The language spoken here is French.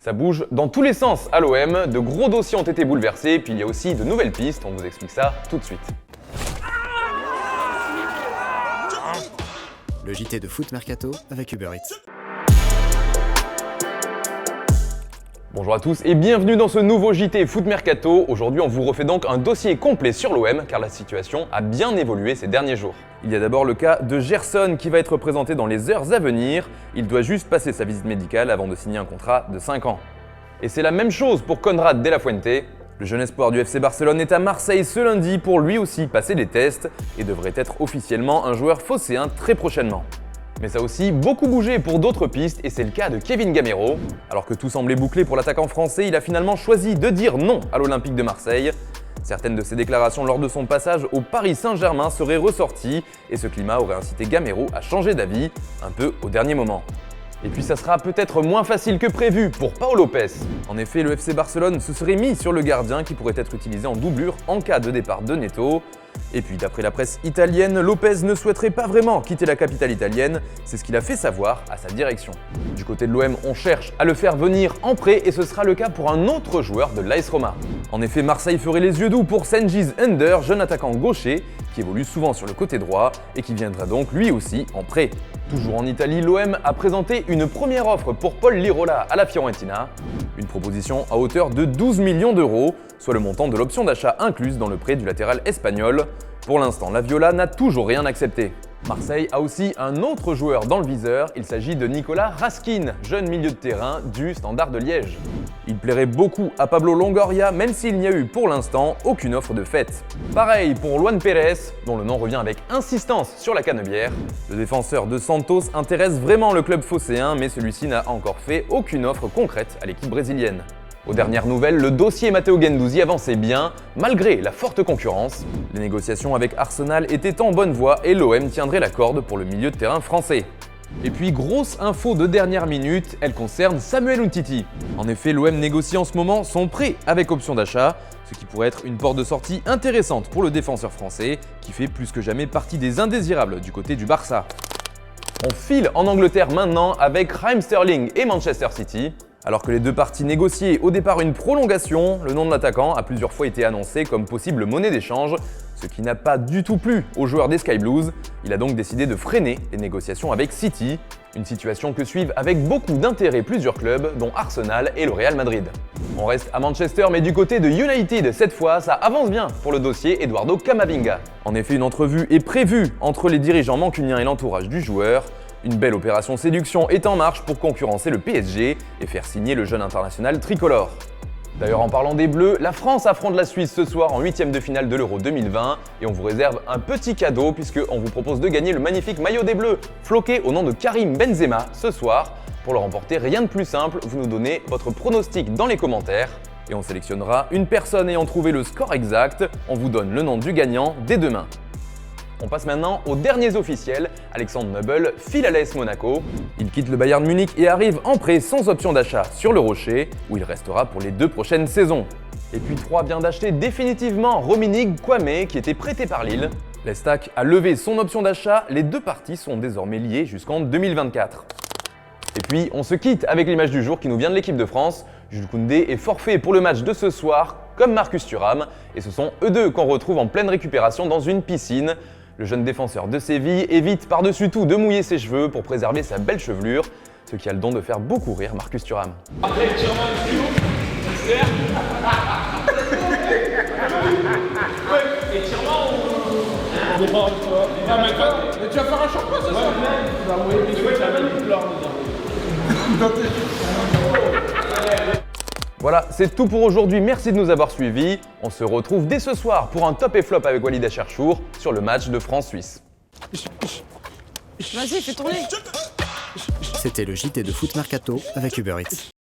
Ça bouge dans tous les sens à l'OM, de gros dossiers ont été bouleversés, puis il y a aussi de nouvelles pistes, on vous explique ça tout de suite. Le JT de Foot Mercato avec Uber Eats. Bonjour à tous et bienvenue dans ce nouveau JT Foot Mercato. Aujourd'hui on vous refait donc un dossier complet sur l'OM car la situation a bien évolué ces derniers jours. Il y a d'abord le cas de Gerson qui va être présenté dans les heures à venir. Il doit juste passer sa visite médicale avant de signer un contrat de 5 ans. Et c'est la même chose pour Konrad De La Fuente. Le jeune espoir du FC Barcelone est à Marseille ce lundi pour lui aussi passer les tests et devrait être officiellement un joueur phocéen très prochainement. Mais ça a aussi beaucoup bougé pour d'autres pistes et c'est le cas de Kevin Gamero. Alors que tout semblait bouclé pour l'attaquant français, il a finalement choisi de dire non à l'Olympique de Marseille. Certaines de ses déclarations lors de son passage au Paris Saint-Germain seraient ressorties et ce climat aurait incité Gamero à changer d'avis, un peu au dernier moment. Et puis ça sera peut-être moins facile que prévu pour Pau Lopez. En effet, le FC Barcelone se serait mis sur le gardien qui pourrait être utilisé en doublure en cas de départ de Neto. Et puis d'après la presse italienne, Lopez ne souhaiterait pas vraiment quitter la capitale italienne, c'est ce qu'il a fait savoir à sa direction. Du côté de l'OM, on cherche à le faire venir en prêt et ce sera le cas pour un autre joueur de l'AS Roma. En effet, Marseille ferait les yeux doux pour Cengiz Under, jeune attaquant gaucher qui évolue souvent sur le côté droit et qui viendra donc lui aussi en prêt. Toujours en Italie, l'OM a présenté une première offre pour Paul Lirola à la Fiorentina, une proposition à hauteur de 12 millions d'euros, soit le montant de l'option d'achat incluse dans le prêt du latéral espagnol. Pour l'instant, la Viola n'a toujours rien accepté. Marseille a aussi un autre joueur dans le viseur, il s'agit de Nicolas Raskin, jeune milieu de terrain du Standard de Liège. Il plairait beaucoup à Pablo Longoria, même s'il n'y a eu pour l'instant aucune offre de fait. Pareil pour Luan Pérez, dont le nom revient avec insistance sur la canebière. Le défenseur de Santos intéresse vraiment le club phocéen, mais celui-ci n'a encore fait aucune offre concrète à l'équipe brésilienne. Aux dernières nouvelles, le dossier Matteo Guendouzi avançait bien, malgré la forte concurrence. Les négociations avec Arsenal étaient en bonne voie et l'OM tiendrait la corde pour le milieu de terrain français. Et puis, grosse info de dernière minute, elle concerne Samuel Umtiti. En effet, l'OM négocie en ce moment son prêt avec option d'achat, ce qui pourrait être une porte de sortie intéressante pour le défenseur français, qui fait plus que jamais partie des indésirables du côté du Barça. On file en Angleterre maintenant avec Raheem Sterling et Manchester City. Alors que les deux parties négociaient au départ une prolongation, le nom de l'attaquant a plusieurs fois été annoncé comme possible monnaie d'échange, ce qui n'a pas du tout plu aux joueurs des Sky Blues. Il a donc décidé de freiner les négociations avec City, une situation que suivent avec beaucoup d'intérêt plusieurs clubs, dont Arsenal et le Real Madrid. On reste à Manchester, mais du côté de United, cette fois, ça avance bien pour le dossier Eduardo Camavinga. En effet, une entrevue est prévue entre les dirigeants mancuniens et l'entourage du joueur. Une belle opération séduction est en marche pour concurrencer le PSG et faire signer le jeune international tricolore. D'ailleurs, en parlant des Bleus, la France affronte la Suisse ce soir en 8e de finale de l'Euro 2020 et on vous réserve un petit cadeau puisqu'on vous propose de gagner le magnifique maillot des Bleus floqué au nom de Karim Benzema ce soir. Pour le remporter, rien de plus simple, vous nous donnez votre pronostic dans les commentaires et on sélectionnera une personne ayant trouvé le score exact. On vous donne le nom du gagnant dès demain. On passe maintenant aux derniers officiels. Alexandre Nubel file à l'AS Monaco. Il quitte le Bayern Munich et arrive en prêt sans option d'achat sur le Rocher, où il restera pour les 2 prochaines saisons. Et puis 3 vient d'acheter définitivement Rominic Kwame, qui était prêté par Lille. L'Estac a levé son option d'achat, les deux parties sont désormais liées jusqu'en 2024. Et puis on se quitte avec l'image du jour qui nous vient de l'équipe de France. Jules Koundé est forfait pour le match de ce soir, comme Marcus Thuram, et ce sont eux deux qu'on retrouve en pleine récupération dans une piscine. Le jeune défenseur de Séville évite par-dessus tout de mouiller ses cheveux pour préserver sa belle chevelure, ce qui a le don de faire beaucoup rire Marcus Thuram. Après le tirement du cul, il sert. Ouais, et tirement ou. On dépend de toi. Ah, mais toi, tu vas faire un shampoing ce soir? Ouais, tu vas mouiller mes cheveux, tu vas mettre une fleur dedans. Voilà, c'est tout pour aujourd'hui, merci de nous avoir suivis. On se retrouve dès ce soir pour un top et flop avec Walid Acharchour sur le match de France-Suisse. Vas-y, fais tourner. C'était le JT de Foot Mercato avec Uber Eats.